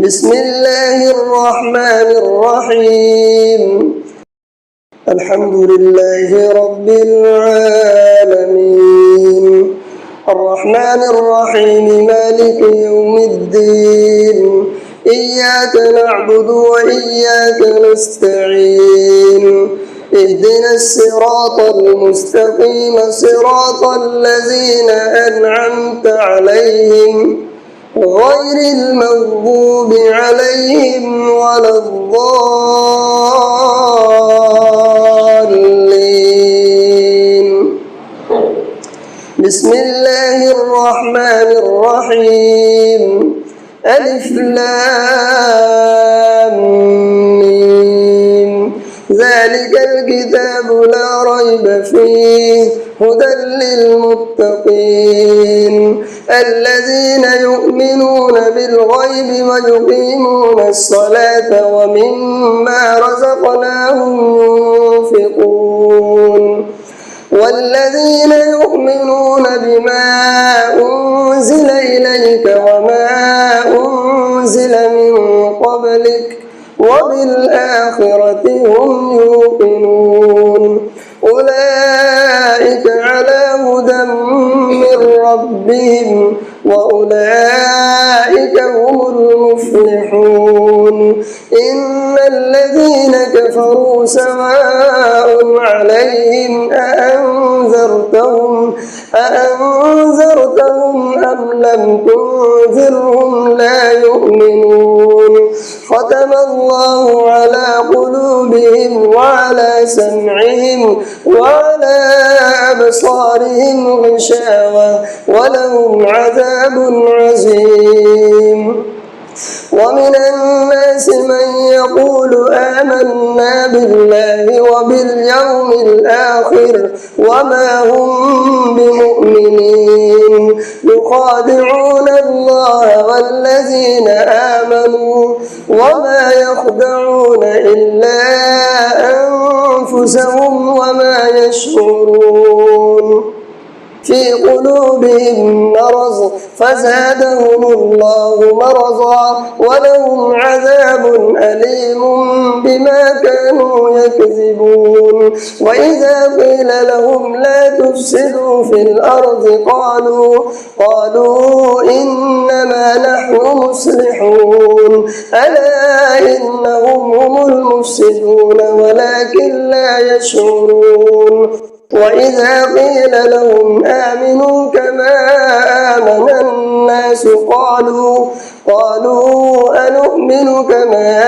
بسم الله الرحمن الرحيم الحمد لله رب العالمين الرحمن الرحيم مالك يوم الدين إياك نعبد وإياك نستعين اهدنا الصراط المستقيم صراط الذين أنعمت عليهم غير المغضوب عليهم ولا الضالين بسم الله الرحمن الرحيم ألف لام ميم ذلك الكتاب لا ريب فيه هدى للمتقين الذين يؤمنون بالغيب ويقيمون الصلاة ومما رزقناهم ينفقون والذين يؤمنون بما أنزل إليك وما أنزل من قبلك وبالآخرة هم يوقنون أولئك على هدى من ربهم وأولئك هم المفلحون إن الذين كفروا سواء عليهم أأنذرتهم أم لم تنذرهم لا يؤمنون ختم الله على قلوبهم وعلى سمعهم وعلى أبصارهم غشاوة ولهم عذاب عظيم ومن الناس من يقول آمنا بالله وباليوم الآخر وما هم بمؤمنين يخادعون الله والذين آمنوا وما يخدعون إلا أنفسهم وما يشعرون في قلوبهم مرض فزادهم الله مرضا ولهم عذاب أليم بما كانوا يكذبون وإذا قيل لهم لا تفسدوا في الأرض قالوا إنما نحن مصلحون ألا إنهم هم المفسدون ولكن لا يشعرون وإذا قيل لهم آمنوا كما آمن الناس قالوا أنؤمن كما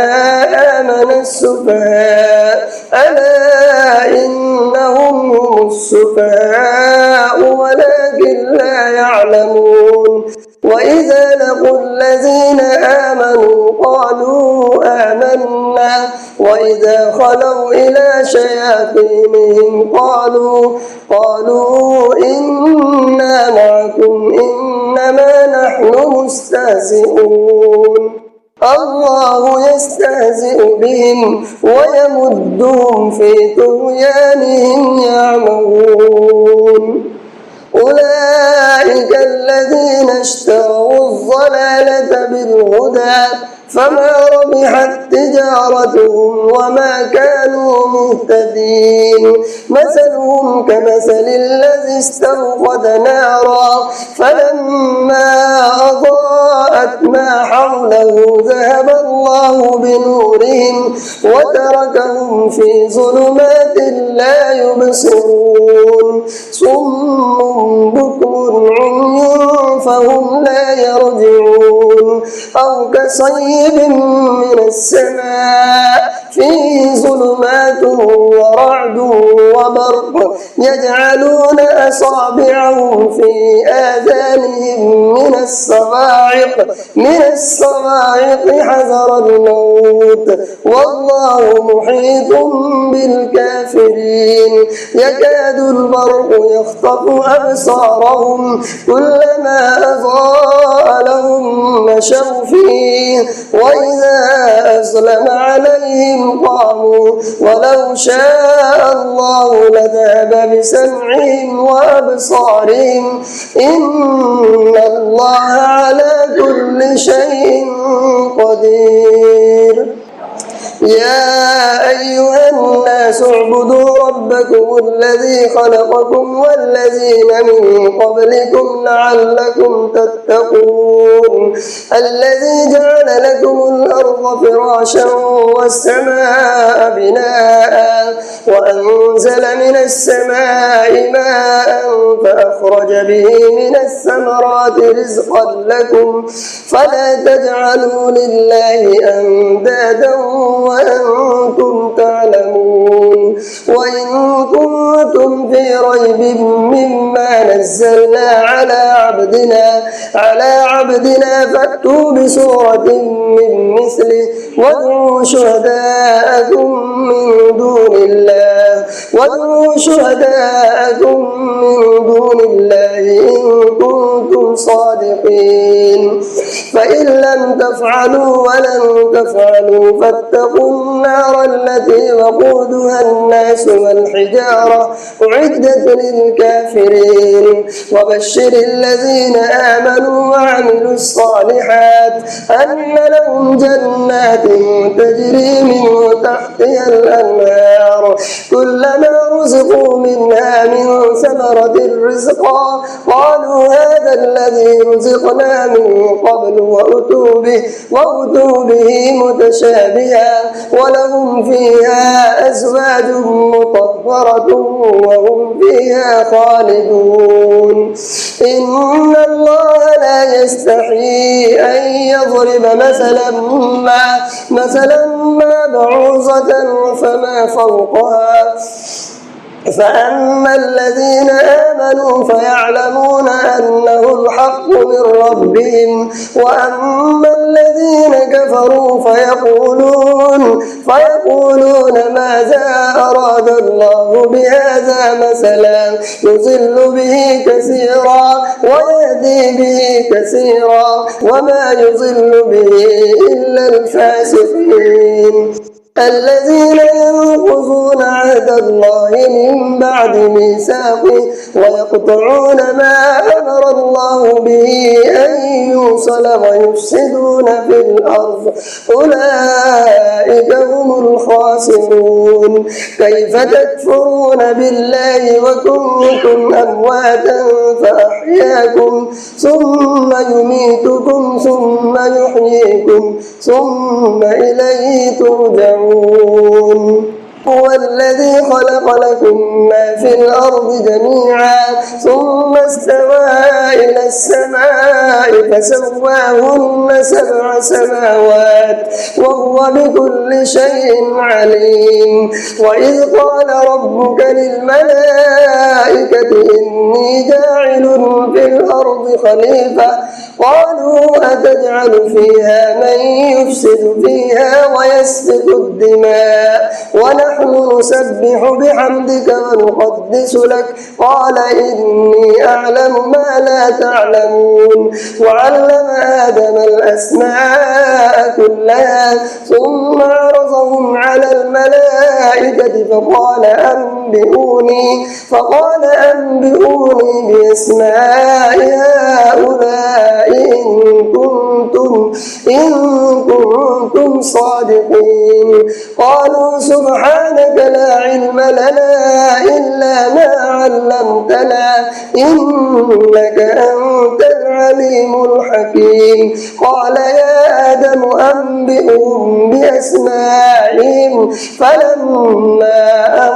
آمن السفهاء ألا إنهم هم السفهاء ولكن لا يعلمون وإذا لقوا الذين آمنوا قالوا آمنا وإذا خلوا إلى شياطينهم قالوا إنا معكم إنما نحن مستهزئون الله يستهزئ بهم ويمدهم في طغيانهم يعمهون أولئك الذين اشتروا الضلالة بالهدى فما ربحت تجارتهم وما كانوا مهتدين مثلهم كمثل الذي استوقد نارا فلما أضاءت ما حوله ذهب الله بنورهم وتركهم في ظلمات لا يبصرون صم بكم عمي فهم لا يرجعون أو كصيب من السماء فيه ظلمات ورعد وبرق يجعلون أصابعهم في آذانهم من الصواعق حذر الموت والله محيط بالكافرين يكاد البرق يخطف أبصارهم كلما أضاء لهم مشوا مشوا فيه وإذا أظلم عليهم قاموا ولو شاء الله لذهب بسمعهم وأبصارهم إن الله على كل شيء قدير. يا أيها الناس اعبدوا ربكم الذي خلقكم والذين من قبلكم لعلكم تتقون الذي جعل لكم الأرض فراشا والسماء بناء وأنزل من السماء ماء فأخرج به من الثمرات رزقا لكم فلا تجعلوا لله أندادا وأنتم تعلمون. وإن كنتم في ريب مما نزلنا على عبدنا فأتوا بسورة من مثله وادعوا شهداءكم من دون الله إن كنتم صادقين فإن لم تفعلوا ولن تفعلوا فاتقوا النار التي وقودها الناس والحجارة أعدت للكافرين. وبشر الذين آمنوا وعملوا الصالحات أن لهم جنات تجري من تحتها الأنهار كلما رزقوا منها من ثمرة رزقا قالوا هذا الذي رزقنا من قبل وأتوا به متشابها ولهم فيها أزواج مطهرة وهم فيها خالدون. إن الله لا يستحيي أن يضرب مثلا ما بعوضة فما فوقها فأما الذين آمنوا فيعلمون أنه الحق من ربهم وأما الذين كفروا فيقولون ماذا أراد الله بهذا مثلا يضل به كثيرا ويهدي به كثيرا وما يضل به إلا الفاسقين الذين ينقضون عهد الله من بعد ميثاقه ويقطعون ما أمر الله به أن يوصل ويفسدون في الأرض أولئك هم الخاسرون. كيف تكفرون بالله وكنتم أمواتا فأحياكم ثم يميتكم ثم يحييكم ثم إليه ترجعون. هو الذي خلق لكم ما في الأرض جميعا ثم استوى إلى السماء فسواهن 7 سماوات وهو بكل شيء عليم. وإذ قال ربك للملائكة إني جاعل في الأرض خليفة قالوا أتجعل فيها من يفسد فيها ويسفك الدماء ونحن نسبح بحمدك ونقدس لك قال إني أعلم ما لا تعلمون. وعلم آدم الأسماء كلها ثم عرضهم على الملائكة فقال أنبئوني بأسماء هؤلاء إن كنتم صادقين. قالوا سبحانك لا علم لنا إلا ما علمتنا إنك أنت العليم الحكيم. قال يا آدم أنبئهم بأسمائهم فلما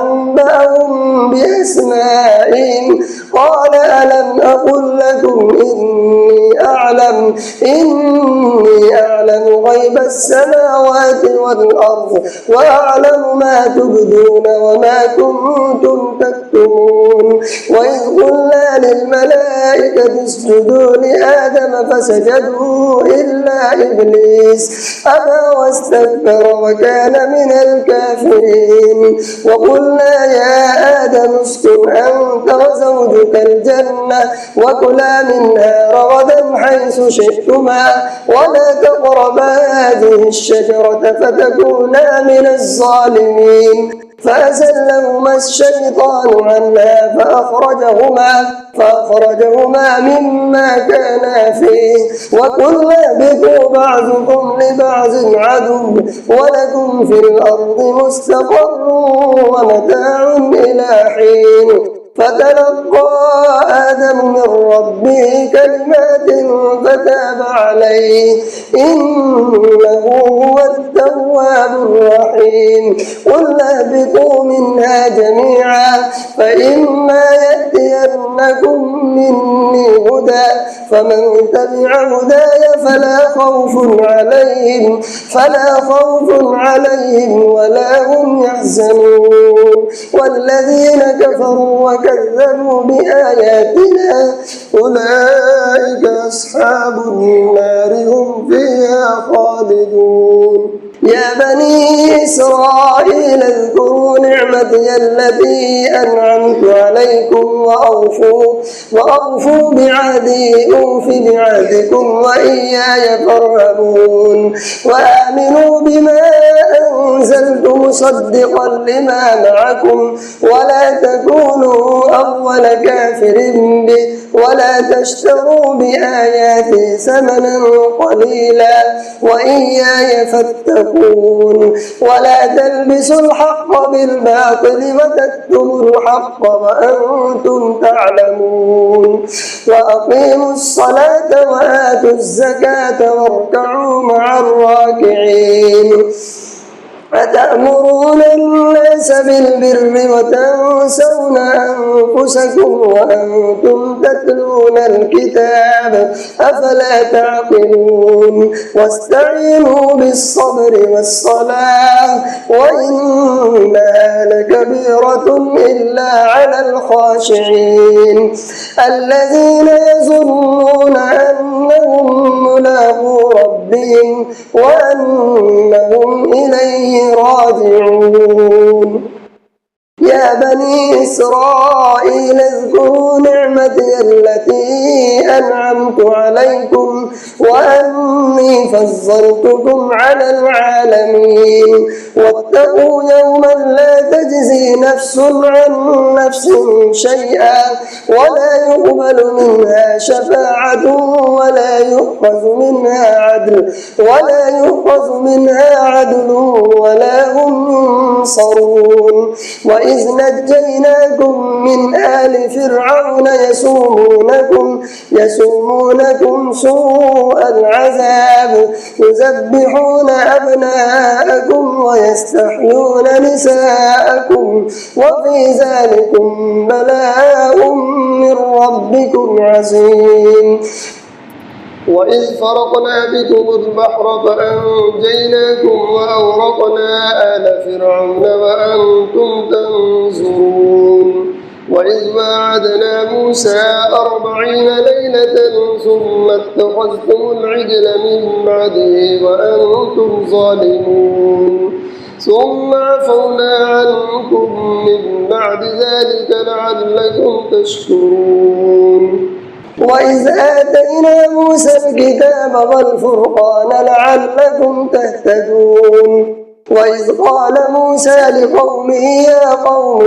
أنبأهم بأسمائهم قال ألم أقل لكم إني أعلم غيب السماوات السماوات والأرض ويعلم ما تبدون وما كنتم تكتمون. وإذ قلنا للملائكة اسجدوا لآدم فسجدوا إلا إبليس أبى واستكبر وكان من الكافرين. وقلنا يا آدم اسكن أنت وزوجك الجنة وكلا منها رغدا حيث شئتما ولا تقربا هذه الشجرة فتكونا من الظالمين. فأزلهما الشيطان عنها فأخرجهما مما كانا فيه وقلنا اهبطوا بعضكم لبعض عدو ولكم في الأرض مستقر ومتاع إلى حين. فتلقى آدم من ربه كلمات فتاب عليه إنه هو التواب الرحيم. قلنا اهبطوا منها جميعا فإما يأتينكم مني هدى فمن تبع هداي فلا خوف عليهم ولا هم يحزنون. والذين كفروا وكذبوا بآياتنا أولئك أصحاب النار هم فيها خالدون. يا بني إسرائيل اذكروا نعمتي التي أنعمت عليكم وأوفوا بعهدي أوف بعهدكم وإياي فارهبون. وآمنوا بما أنزلت مصدقا لما معكم ولا تكونوا أول كافر به ولا تشتروا بآياتي ثمنا قليلا وإياي فاتقون. ولا تلبسوا الحق بالباطل وتكتموا الحق وأنتم تعلمون. وأقيموا الصلاة وآتوا الزكاة واركعوا مع الراكعين. أتأمرون الناس بالبر وتنسون أنفسكم وأنتم تتلون الكتاب أفلا تعقلون. واستعينوا بالصبر والصلاة وإنها لكبيرة إلا على الخاشعين الذين يظنون أنهم ملاقو ربهم وأنهم إليه راجعون. يا بني إسرائيل اذكروا نعمتي التي أنعمت عليكم وأني فضلتكم على العالمين. واتقوا يوما لا تجزي نفس عن نفس شيئا ولا يقبل منها شفاعة ولا يؤخذ منها عدل ولا هم ينصرون. وإذ نجيناكم من آل فرعون يسومونكم سوء العذاب يذبحون أبناءكم ويستحيون نساءكم وفي ذلكم بلاء من ربكم عظيم. وإذ فرقنا بكم البحر فأنجيناكم وأغرقنا آل فرعون وأنتم تنظرون. وإذ واعدنا موسى 40 ليلة ثم اتخذتم العجل من بعده وأنتم ظالمون ثم عفونا عنكم من بعد ذلك لعلكم تشكرون. وإذ آتينا موسى الكتاب والفرقان لعلكم تهتدون. وإذ قال موسى لقومه يا قوم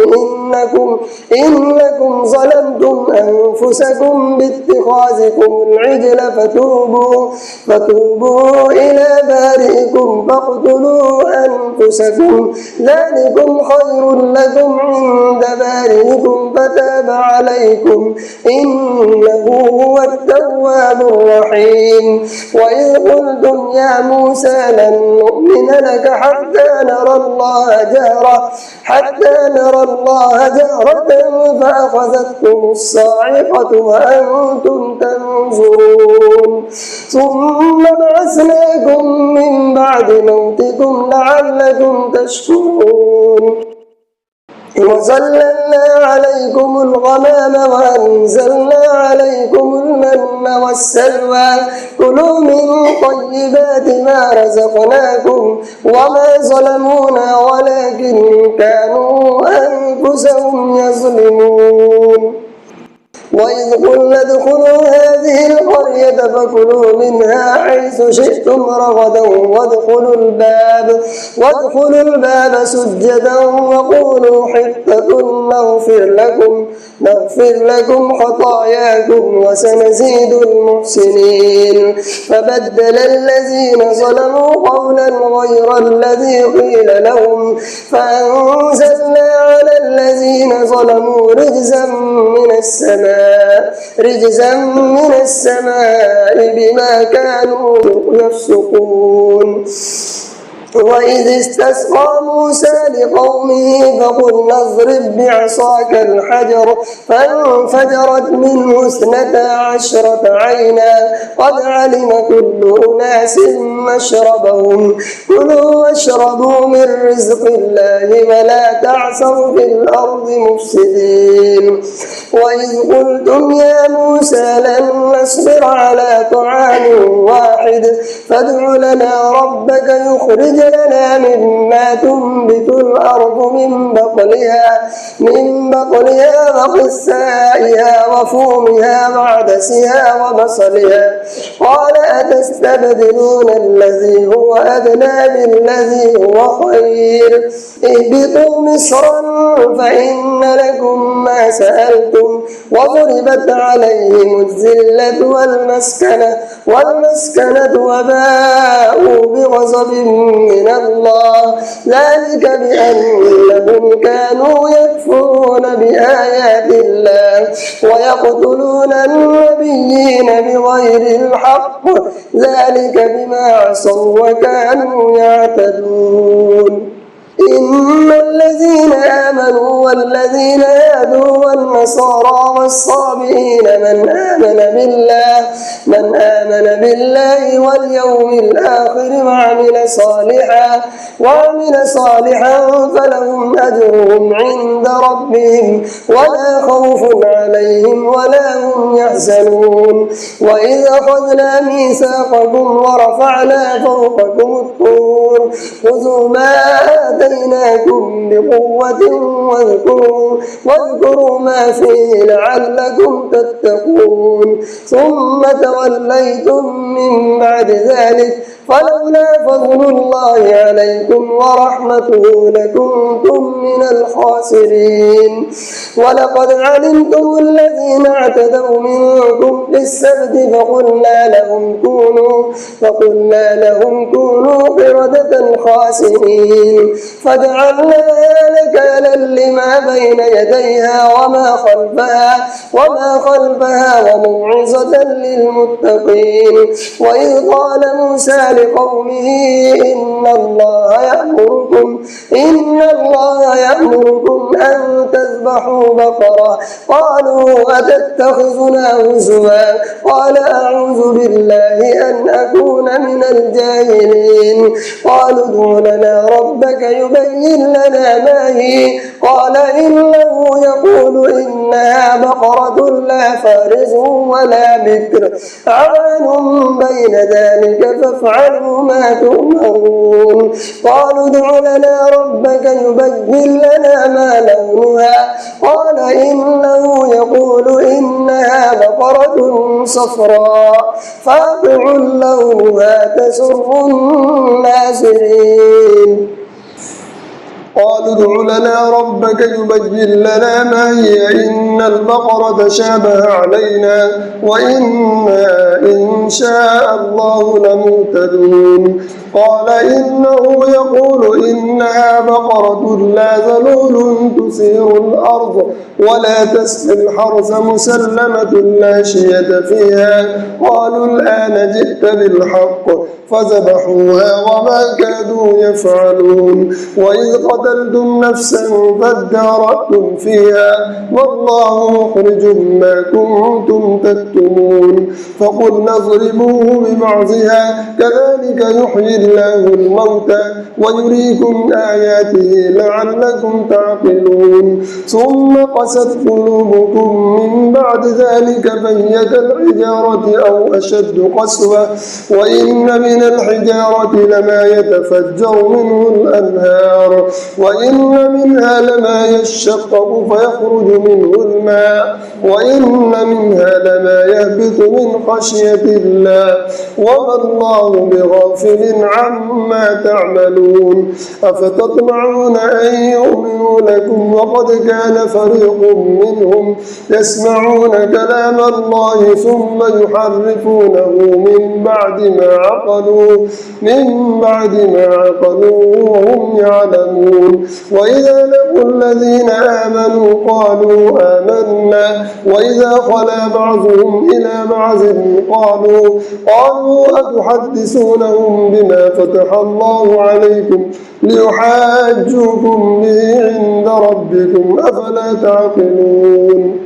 إنكم ظلمتم أنفسكم باتخاذكم العجل فتوبوا إلى بارئكم فاقتلوا أنفسكم ذلكم خير لكم عند بارئكم فتاب عليكم إنه هو التواب الرحيم. وإذ قلتم يا موسى لن نؤمن لك حتى نرى الله جهرة فأخذتكم الصاعقة وأنتم تنظرون ثم بعثناكم لكم من بعد موتكم لعلكم تشكرون وظللنا عليكم الغمام وأنزلنا عليكم المن والسلوى كلوا من طيبات ما رزقناكم وما ظلمونا ولكن كانوا أنفسهم يظلمون وإذ قلنا ادخلوا هذه القرية فكلوا منها حيث شئتم رغدا وادخلوا الباب سجدا وقولوا حطة نغفر لكم خطاياكم وسنزيد المحسنين فبدل الذين ظلموا قولا غير الذي قيل لهم فأنزلنا على الذين ظلموا رجزا من السماء بما كانوا يفسقون وإذ استسقى موسى لقومه فقلنا اضرب بعصاك الحجر فانفجرت منه 12 عينا قد علم كل أناس مشربهم كلوا واشربوا من رزق الله ولا تعثوا في الأرض مفسدين وإذ قلتم يا موسى لن نصبر على طعام واحد فادع لنا ربك يخرج لنا مما تنبت الأرض من بقلها وقثائها وفومها وعدسها وبصلها قال أتستبدلون الذي هو أدنى بالذي هو خير اهبطوا مصرا فإن لكم ما سألتم وضربت عليهم الذلة والمسكنة وباءوا بغضب من الله ذلك بأنهم كانوا يكفرون بآيات الله ويقتلون النبيين بغير الحق ذلك بما عصوا وكانوا يعتدون إن الذين آمنوا والذين هادوا والنصارى والصابئين من آمن بالله واليوم الآخر وعمل صالحا فلهم أجرهم عند ربهم ولا خوف عليهم ولا هم يحزنون وإذ أخذنا ميثاقكم ورفعنا فوقكم الطور خذوا ما آتيناكم بقوة واذكروا ما فيه لعلكم تتقون ثم توليتم من بعد ذلك فلولا فضل الله عليكم ورحمته لكنتم من الخاسرين ولقد علمتم الذين اعتدوا منكم في السبت فقلنا لهم كونوا قردة خاسئين فجعلناها نكالا لما بين يديها وما خلفها وموعظة للمتقين وإذ قال موسى لقومه إن الله يأمركم أن تذبحوا بقرة قالوا أتتخذنا هزوا قال أعوذ بالله أن أكون من الجاهلين قالوا ادع لنا ربك يبين لنا ما هي قال إنه يقول إنها بقرة لا فارز ولا بكر عوان بين ذلك فافعلوا ما تؤمرون قالوا ادع لنا ربك يبين لنا ما لونها قال إنه يقول إنها بقرة صفراء فاقع لونها تسر الناظرين قالوا ادع لنا ربك يبين لنا ما هي إن البقرة تشابه علينا وإنا إن شاء الله لمهتدون قال إنه يقول إنها بقرة لا ذلول تثير الأرض ولا تسقي الحرث مسلمة لا شية فيها قالوا الآن جئت بالحق فذبحوها وما كادوا يفعلون وإذ قتلتم نفسا فادارأتم فيها والله مخرج ما كنتم تكتمون فقلنا اضربوا فاضربوه ببعضها كذلك يحيي الله الموتى ويريكم آياته لعلكم تعقلون ثم قست قلوبكم من بعد ذلك فهي كالحجارة أو أشد قسوة وإن من الحجارة لما يتفجر منه الأنهار وإن منها لما يشقق فيخرج منه الماء وإن منها لما يهبط من خشية الله وما الله بغافل عما تعملون أفتطمعون أن يؤمنوا لكم وقد كان فريق منهم يسمعون كلام الله ثم يحرفونه من بعد ما عقلوه وهم يعلمون وإذا لقوا الذين آمنوا قالوا آمنا وإذا خلا بعضهم إلى بعض قالوا أتحدثونهم بما فتح الله عليكم ليحاجوكم به عند ربكم أفلا تعقلون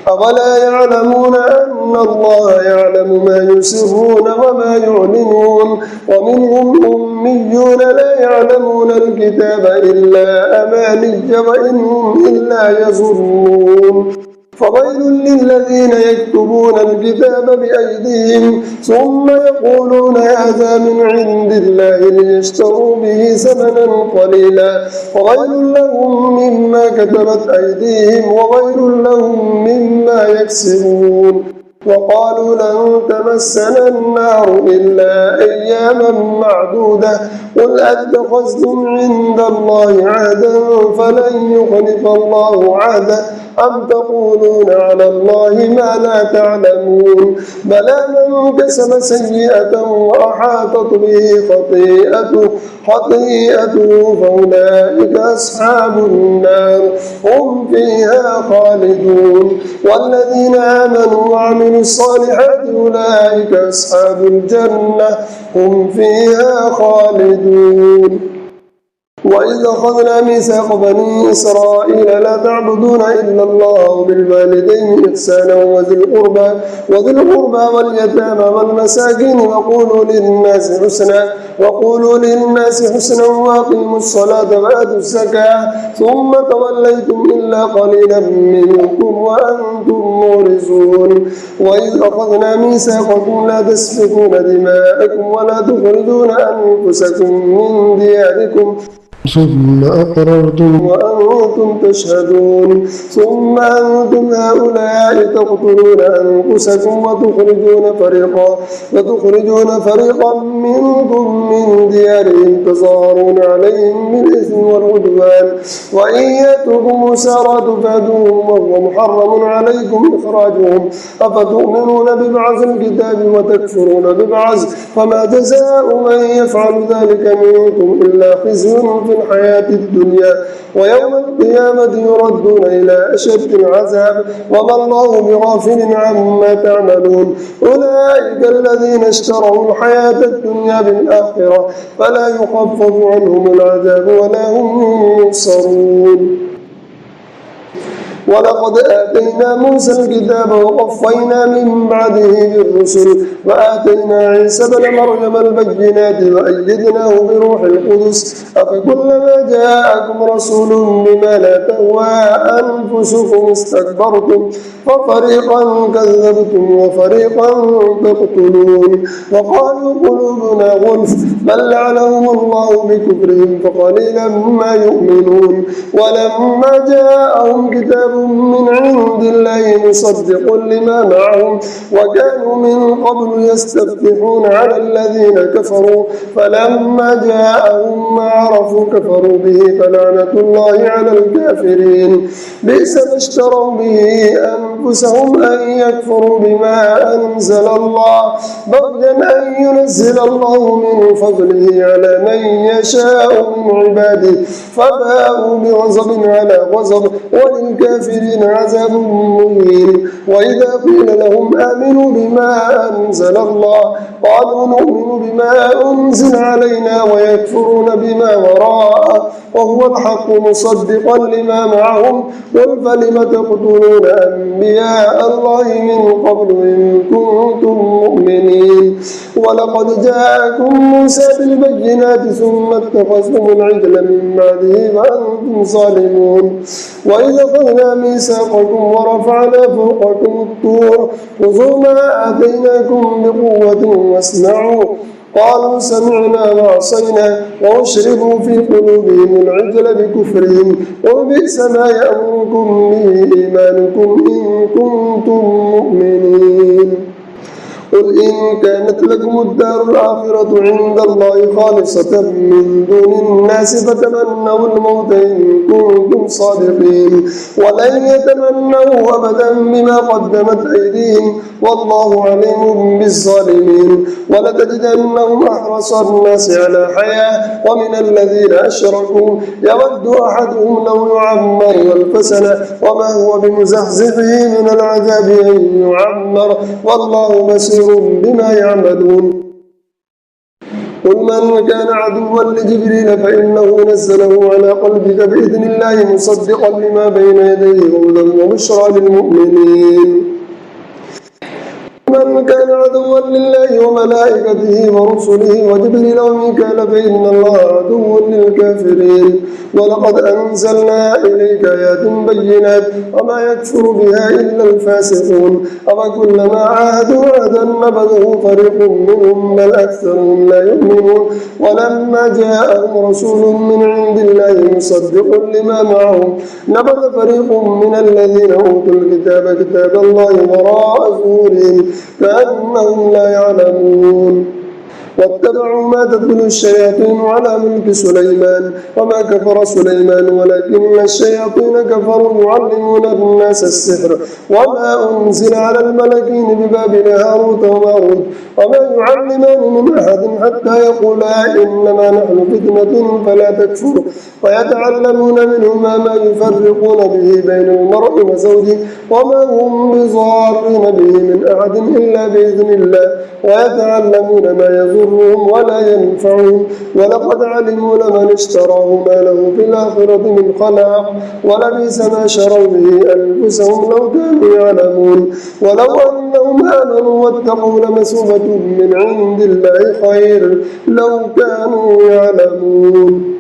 أولا يعلمون أن الله يعلم ما يسرون وما يعلنون ومنهم أميون لا يعلمون الكتاب إلا أماني وإن هم إلا يظنون فويل للذين يكتبون الكتاب بأيديهم ثم يقولون هذا من عند الله ليشتروا به ثمنا قليلا وويل لهم مما كتبت أيديهم وويل لهم مما يكسبون وقالوا لن تمسنا النار إلا أياما معدودة قل أتخذتم عند الله عهدا فلن يخلف الله عهده أم تقولون على الله ما لا تعلمون بلى من كسب سيئة وأحاطت به خطيئته فأولئك أصحاب النار هم فيها خالدون والذين آمنوا وعملوا الصالحات أولئك أصحاب الجنة هم فيها خالدون وإذ أخذنا ميثاق بني إسرائيل لا تعبدون إلا الله وبالوالدين إحسانا وذي القربى واليتامى والمساكين وقولوا للناس حسنا وأقيموا الصلاة وآتوا الزكاة ثم توليتم إلا قليلا منكم وأنتم معرضون وإذ أخذنا ميثاقكم لا تسفكون دماءكم ولا تخرجون أنفسكم من دياركم ثم أقررتم وأنتم تشهدون ثم أنتم هؤلاء تقتلون أنفسكم وتخرجون فريقا منكم من ديارهم تظاهرون عليهم بالإثم والعدوان وإن يأتوكم أسارى تفادوهم وهو محرم عليكم إخراجهم أفتؤمنون ببعض الكتاب وتكفرون ببعض فما جزاء من يفعل ذلك منكم إلا خزي في الحياة الدنيا ويوم القيامة يردون إلى أشد العذاب وما الله بغافل عما تعملون أولئك الذين اشتروا الحياة الدنيا بالآخرة فلا يخفف عنهم العذاب ولا هم ينصرون ولقد آتينا موسى الكتاب وقفينا من بعده بالرسل وآتينا عيسى بن مريم البينات وأيدناه بروح القدس أفكلما جاءكم رسول بما لا تهوى أنفسكم استكبرتم ففريقا كذبتم وفريقا تقتلون وقالوا قلوبنا غلف بل لعنهم الله بكفرهم فقليلا ما يؤمنون ولما جاءهم كتاب من عند الله مصدق لما معهم وكانوا من قبل يستفتحون على الذين كفروا فلما جاءهم ما عرفوا كفروا به فلعنة الله على الكافرين بئس ما اشتروا به أنفسهم أن يكفروا بما أنزل الله بغيا أن ينزل الله من فضله على من يشاء من عباده فباءوا بغضب على غضب وللكافرين الكافرين عذاب مهين. وإذا قيل لهم آمنوا بما أنزل الله قالوا نؤمن بما أنزل علينا ويكفرون بما وراءه وهو الحق مصدقا لما معهم قل فلم تقتلون أنبياء الله من قبل إن كنتم مؤمنين. ولقد جاءكم موسى بالبينات ثم اتخذتم العجل من بعده وأنتم ظالمون. وإذا أخذنا ميثاقكم ورفعنا فوقكم الطور خذوا ما آتيناكم بقوة واسمعوا قالوا سمعنا وعصينا وأشربوا في قلوبهم العجل بكفرهم وبئس ما يأمركم به إيمانكم إن كنتم مؤمنين. قل إن كانت لكم الدار الآخرة عند الله خالصة من دون الناس فتمنوا الموت إن كنتم صادقين ولن يتمنوا أبدا بما قدمت أيديهم والله عليم بالظالمين. ولتجدنهم أحرص الناس على حياة ومن الذين أشركوا يود أحدهم لو يعمر ألف سنة وما هو بمزحزحه من العذاب أن يعمر والله بصير بما يعملون. قل من كان عدوا لجبريل فإنه نزله على قلبك بإذن الله مصدقا لما بين يديه هدى وبشرى للمؤمنين. من كان عدوا لله وملائكته ورسله وجبريل وميكال فإن الله عدو للكافرين. ولقد أنزلنا إليك آيات بينات وما يكفر بها إلا الفاسقون. أفكلما عاهدوا عهدا نبذه فريق منهم بل أكثرهم لا يؤمنون. ولما جاءهم رسول من عند الله مصدق لما معهم نبذ فريق من الذين أوتوا الكتاب كتاب الله وراء ظهورهم كأنهم لا يعلمون. واتبعوا ما تتلو الشياطين على ملك سليمان وما كفر سليمان ولكن الشياطين كفروا يعلمون الناس السحر وما أنزل على الملكين ببابل هاروت وماروت وما يعلمان من أحد حتى يقولا إنما نحن فتنة فلا تكفر ويتعلمون منهما ما يفرقون به بين المرء وزوجه وما هم بضارين به من أحد إلا بإذن الله ويتعلمون ما يضرهم ولا ينفعهم ولقد علموا لمن اشتراه ما له في الآخرة من خلاق ولبئس ما شروا به أنفسهم لو كانوا يعلمون. ولو أنهم آمنوا واتقوا لمثوبة من عند الله خير لو كانوا يعلمون.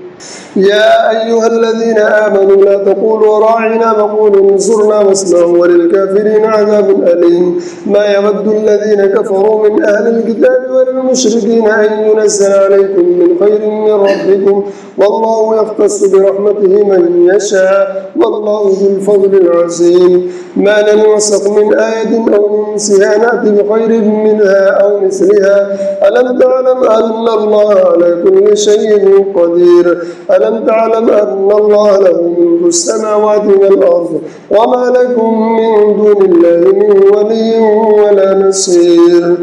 يا أيها الذين آمنوا لا تقولوا راعنا وقولوا انصرنا واسمعوا وللكافرين عذاب أليم. ما يود الذين كفروا من أهل الكتاب والمشركين أن ينزل عليكم من خير من ربكم والله يختص برحمته من يشاء والله ذو الفضل العظيم. ما ننسخ من آية أو ننسها نأتي بخير منها أو مثلها ألم تعلم أن الله على كل شيء قدير. ألم تعلم أن الله له ملك السماوات والأرض وما لكم من دون الله من ولي ولا نصير.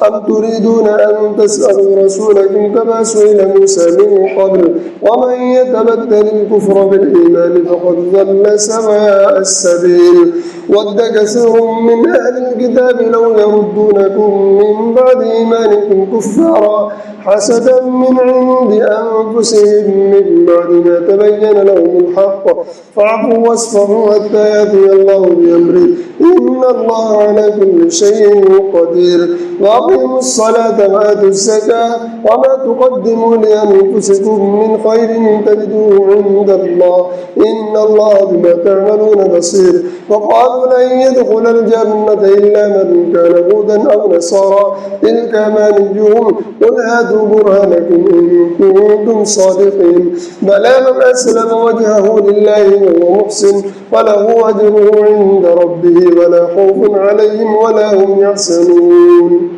أم تريدون أن تسألوا رسولكم كما سئل موسى من قبل ومن يتبدل الكفر بالإيمان فقد ضل سواء السبيل. ود كثير من أهل الكتاب لو يردونكم من بعد إيمانكم كفارا حسدا من عند أنفسهم من بعد ما تبين لهم الحق فاعفوا واصفحوا حتى يأتي الله بأمره إن الله على كل شيء قدير. وأقيموا الصلاة وآتوا الزكاة وما تقدموا لأنفسكم من خير تجدوه عند الله إن الله بما تعملون بصير. وقالوا لن يدخل الجنة إلا من كان هودا أو نصارى تلك أمانيهم قل هاتوا برهانكم إن كنتم صادقين. بلى من أسلم وجهه لله وهو محسن فله أجره عند ربه ولا خوف عليهم ولا هم يحزنون.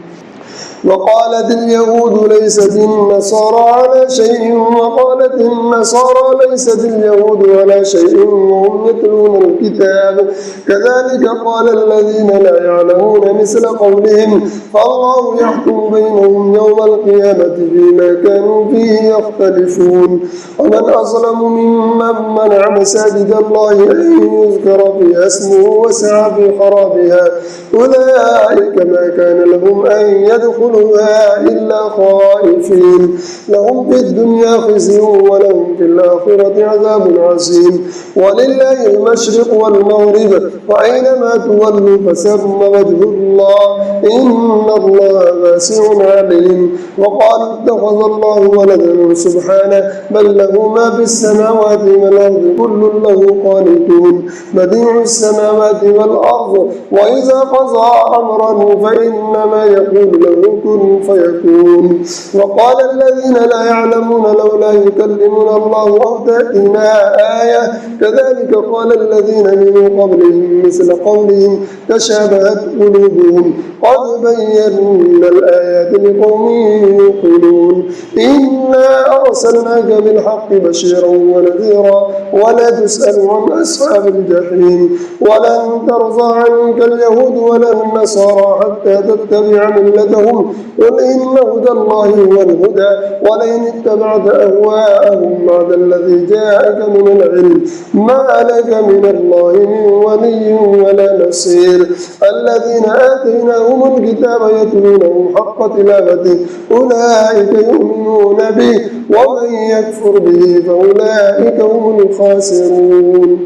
وقالت اليهود ليست النصارى على شيء وقالت النصارى ليست اليهود على شيء وهم يتلون الكتاب كذلك قال الذين لا يعلمون مثل قولهم فالله يحكم بينهم يوم القيامة فيما كانوا فيه يختلفون ومن أظلم ممن منع مساجد الله أن يذكر فيها اسمه وسعى في خرابها أولئك ما كان لهم أن يدخلوها إلا خائفين لهم في الدنيا خزي ولهم في الآخرة عذاب عظيم ولله المشرق والمغرب وأينما تولوا فثم وجه الله إن الله واسع عليم وقالوا اتخذ الله ولدا سبحانه بل له ما في السماوات والأرض كل له قانتون بديع السماوات والأرض وإذا قضى أمرا فإنما يقول له كن فيكون وقال الذين لا يعلمون لولا يكلمنا الله أو تأتينا آية كذلك قال الذين من قبلهم مثل قولهم تشابهت قلوبهم قد بينا الآيات لقوم يوقنون إنا أرسلناك بالحق بشيرا ونذيرا ولا تسأل عن أصحاب الجحيم ولن ترضى عنك اليهود ولا النصارى حتى تتبع ملتهم قل إن هدى الله هو الهدى ولئن اتبعت أهواءهم بعد الذي جاءك من العلم ما لك من الله من ولي ولا نصير الذين آتيناهم الكتاب يتلونه حق تلاوته أولئك يؤمنون به ومن يكفر به فأولئك هم الخاسرون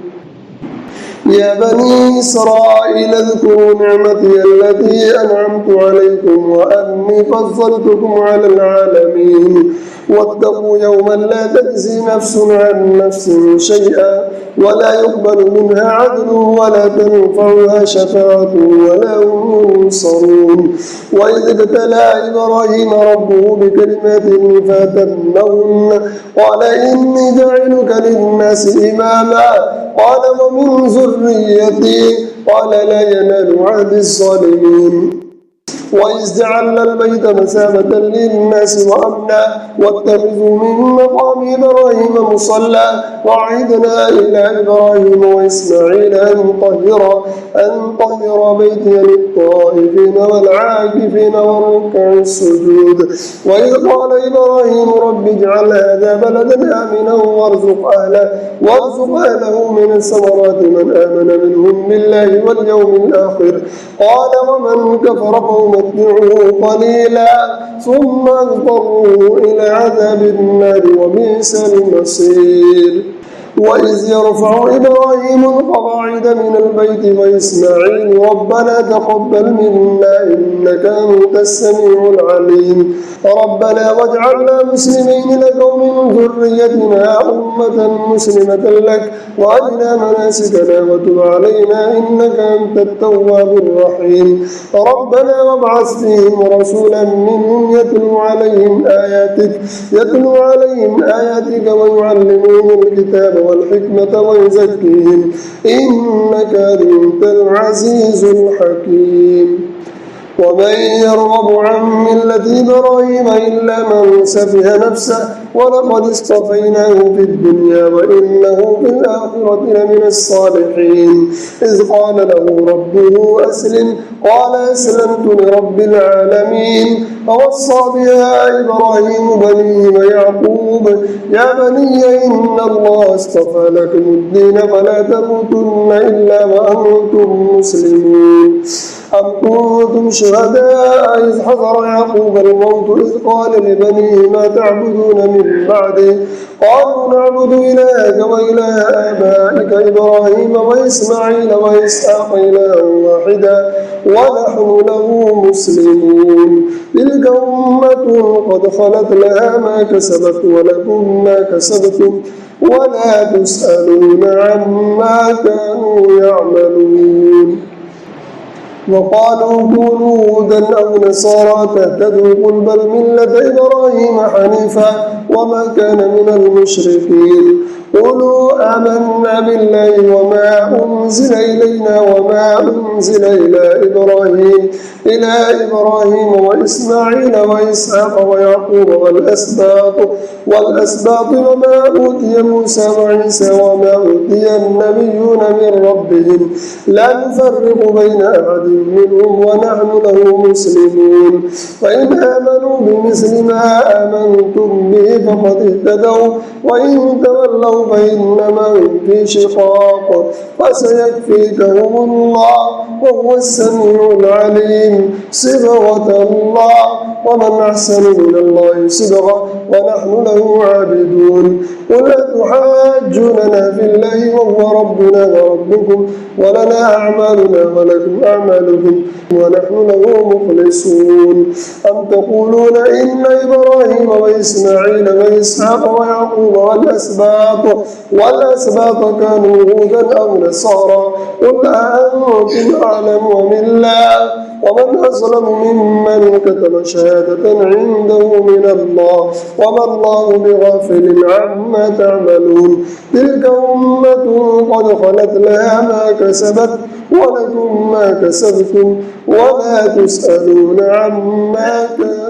يا بني إسرائيل اذكروا نعمتي التي أنعمت عليكم وأني فضلتكم على العالمين واتقوا يوما لا تجزي نفس عن نفس شيئا ولا يقبل منها عدل ولا تنفعها شفاعة ولا هم ينصرون وإذ ابتلى إبراهيم ربه بكلمات فأتمهن قال إني جاعلك للناس إماما قال ومن ذريتي قال لا ينال عهد الظالمين وإذ جعلنا البيت مثابة للناس وأمنا واتخذوا من مقام إبراهيم مصلى وعهدنا إلى إبراهيم وإسماعيل أن طهر بيتي للطائفين والعاكفين والركع السجود وإذ قال إبراهيم رب اجعل هذا بلدا آمنا وارزق أهله من الثمرات من آمن منهم بالله واليوم الآخر قال ومن كفر فأمتعه قليلا ثم اضطروه إلى عذاب النار وبئس المصير وإذ يرفع إبراهيم القواعد من البيت وإسماعيل ربنا تقبل منا إنك أنت السميع العليم ربنا واجعلنا مسلمين لك ومن ذريتنا أمة مسلمة لك وأرنا مناسكنا وتب علينا إنك أنت التواب الرحيم ربنا وابعث فيهم رسولا منهم يتلو عليهم آياتك ويعلمهم الكتاب والحكمة ويزكيهم إنك أنت العزيز الحكيم ومن يرغب عن ملة إبراهيم إلا من سفه نفسه ولقد اصطفيناه في الدنيا وإنه في الآخرة لمن الصالحين إذ قال له ربه أسلم قال أسلمت لرب العالمين فوصى بها إبراهيم بنيه ويعقوب يا بني إن الله اصطفى لكم الدين فلا تموتن إلا وأنتم مسلمون أم كنتم شهداء إذ حضر يعقوب الموت إذ قال لبنيه ما تعبدون من بعده قالوا نعبد إلهك وإله آبائك إبراهيم وإسماعيل وإسحاق إلها واحدا ونحن له مسلمون تلك أمة قد خلت لها ما كسبت ولكم ما كسبتم ولا تسألون عما كانوا يعملون وقالوا كونوا هودا أو نصارى تهتدوا قل بل ملة إبراهيم حنيفا وما كان من المشركين قولوا آمنا بالله وما أنزل إلينا وما أنزل إلى إبراهيم وإسماعيل وإسحاق ويعقوب والأسباط وما أوتي موسى وعيسى وما أوتي النبيون من ربهم لا نفرق بين أحد منهم ونحن له مسلمون فإن آمنوا بمثل ما آمنتم به فقد اهتدوا وإن تولوا فإنما هم في شقاق فسيكفيكهم الله وهو السميع العليم صبغة الله ومن أحسن من الله صبغة ونحن له عابدون قل أتحاجوننا في الله وهو ربنا وربكم ولنا أعمالنا ولكم أعمالكم ونحن له مخلصون أم تقولون إن إبراهيم وإسماعيل وإسحاق ويعقوب والأسباط كانوا هودا أو نصارى قل أأنتم أعلم أم الله ومن أظلم ممن كتم شهادة عنده من الله وما الله بغافل عما تعملون تلك أمة قد خلت لها ما كسبت ولكم ما كسبتم ولا تسألون عما كانوا